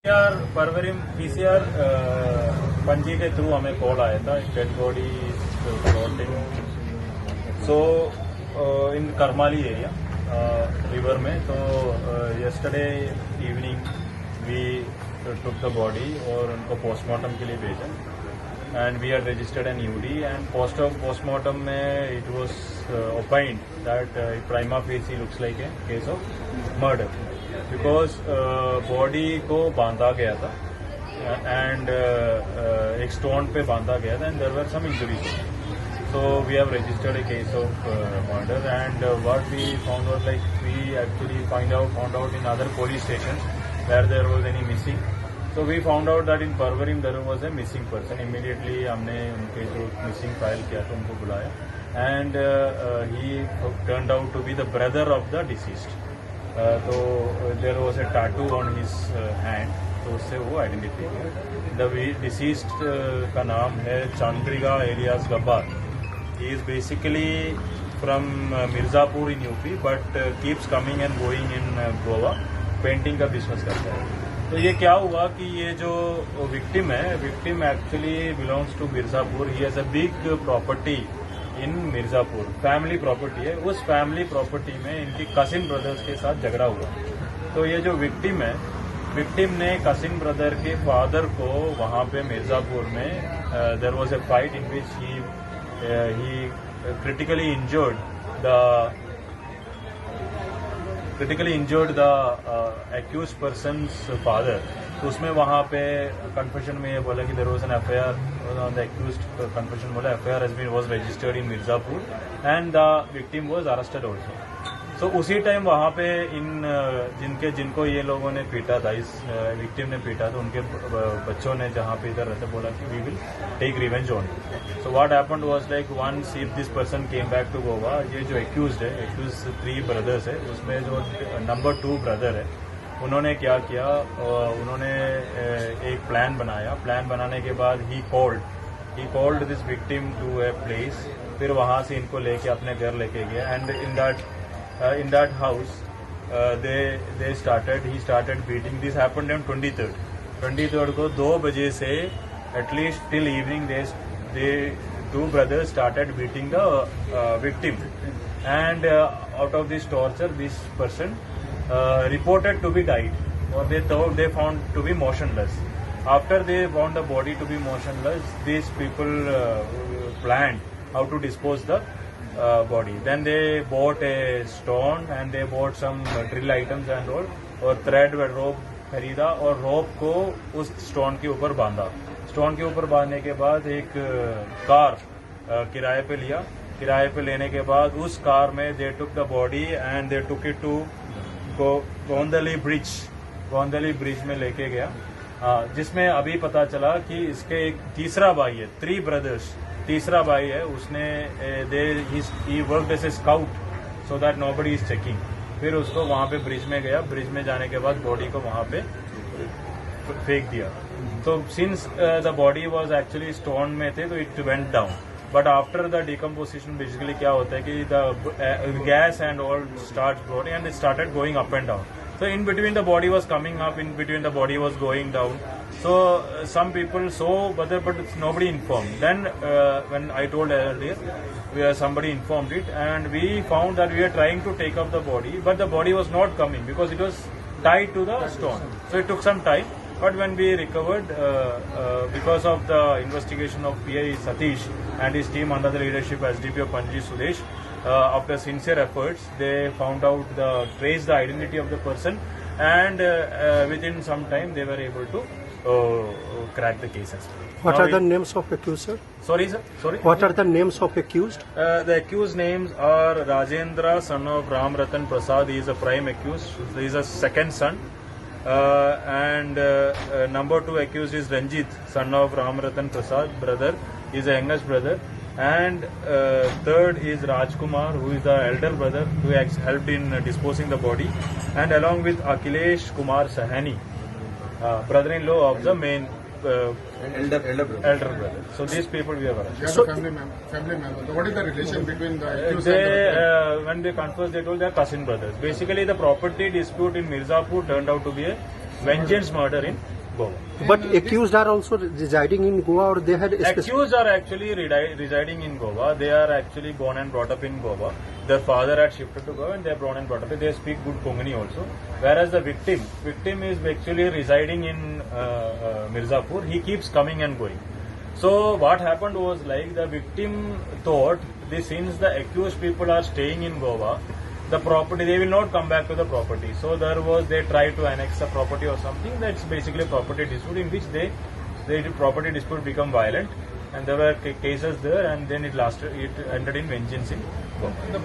PCR परवरिम PCR पंजी के through हमें कॉल आया था dead body floating so in Karmali area river में तो yesterday evening we took the body और उनको पोस्टमार्टम के लिए भेजा and we are registered an UD and postmortem में it was opined that prima facie looks like a case of murder because body को बांधा गया था एंड एक स्टोन पे बांधा गया था and there were some injuries so we have registered a case of murder and what we found out like we actually found out in other police station where there was any missing so we found out that in Porvorim there was a missing person immediately हमने उनके जो missing file किया था उनको बुलाया and he turned out to be the brother of the deceased तो there was a tattoo on his hand तो उससे वो आइडेंटिफाई द डिसीज्ड का नाम है Chandrika alias Gabbar he is basically from Mirzapur in UP but keeps coming and going in Goa painting का business करता है तो ये क्या हुआ कि ये जो विक्टिम है victim actually belongs to Mirzapur he has a big property in Mirzapur family property है उस फैमिली प्रॉपर्टी में इनकी कसिन ब्रदर्स के साथ झगड़ा हुआ तो ये जो विक्टिम है विक्टिम ने कसिन ब्रदर के फादर को वहां पे मिर्जापुर में there was a fight in which he critically injured the accused person's father तो उसमें वहां पे कन्फेशन में ये बोला कि there was an FIR on the accused confession बोला FIR has been was registered in Mirzapur and the victim was arrested also so उसी टाइम वहां पे इन जिनको ये लोगों ने पीटा था इस विक्टिम ने पीटा तो उनके बच्चों ने जहां पे इधर रहते बोला कि we will take revenge on so what happened was like once if this person came back to Goa ये जो एक्यूज्ड है एक्यूज 3 ब्रदर्स है उसमें जो नंबर 2 ब्रदर है उन्होंने क्या किया उन्होंने एक प्लान बनाया प्लान बनाने के बाद ही called this victim to a place फिर वहां से इनको लेके अपने घर लेके गया and in that house they started beating this happened on 23rd को 2 बजे से at least till evening they 2 brothers started beating the victim and out of this torture this person reported to be died or they found to be motionless after they found the body to be motionless these people planned how to dispose the body then they bought a stone and they bought some drill items and all और thread व rope खरीदा और रोप को उस stone के ऊपर बांधा stone के ऊपर बांधने के बाद एक कार किराए पे लिया किराए पे लेने के बाद उस कार में they took the body and they took it to Gondli bridge में लेके गया जिसमें अभी पता चला कि इसके एक तीसरा भाई है 3 ब्रदर्स तीसरा भाई है उसने ही worked as a scout so that nobody is checking फिर उसको वहां पे ब्रिज में गया ब्रिज में जाने के बाद बॉडी को वहां पे फेंक दिया तो since the body was actually stone में थे तो it went down but after the decomposition basically क्या होता है कि the gas and all start floating and it started going up and down so in between the body was coming up in between the body was going down so some people saw but nobody informed then when I told earlier somebody informed it and we found that we were trying to take up the body but the body was not coming because it was tied to the stone so it took some time but when we recovered because of the investigation of PI Satish and his team under the leadership SDPO Panji Sudesh after sincere efforts they found out traced the identity of the person and within some time they were able to crack the case as well. What are the names of accused, sir? Sorry? What are the names of accused? The accused names are Rajendra, son of Ram Ratan Prasad. He is a prime accused. He is a second son. And number 2 accused is Ranjit, son of Ram Ratan Prasad, brother. He is the youngest brother. And third is Rajkumar, who is the elder brother, who helped in disposing the body. And along with Akhilesh Kumar Sahani, brother-in-law of the main elder brother. So these people we have arrested. So family member. What is the relation between the accused and the when they confessed, they told they are cousin brothers. Basically, the property dispute in Mirzapur turned out to be a vengeance murder in Goa. But accused are also residing in Goa, or they had Accused are actually residing in Goa. They are actually born and brought up in Goa. Their father had shifted to Goa and they are born and brought up. They speak good Kongani also. Whereas the victim is actually residing in Mirzapur. He keeps coming and going. So what happened was like the victim thought that since the accused people are staying in Goa, the property, they will not come back to the property. So they tried to annex the property or something. That's basically a property dispute in which the property dispute become violent, and there were cases there, and then it ended in vengeance in Goa. The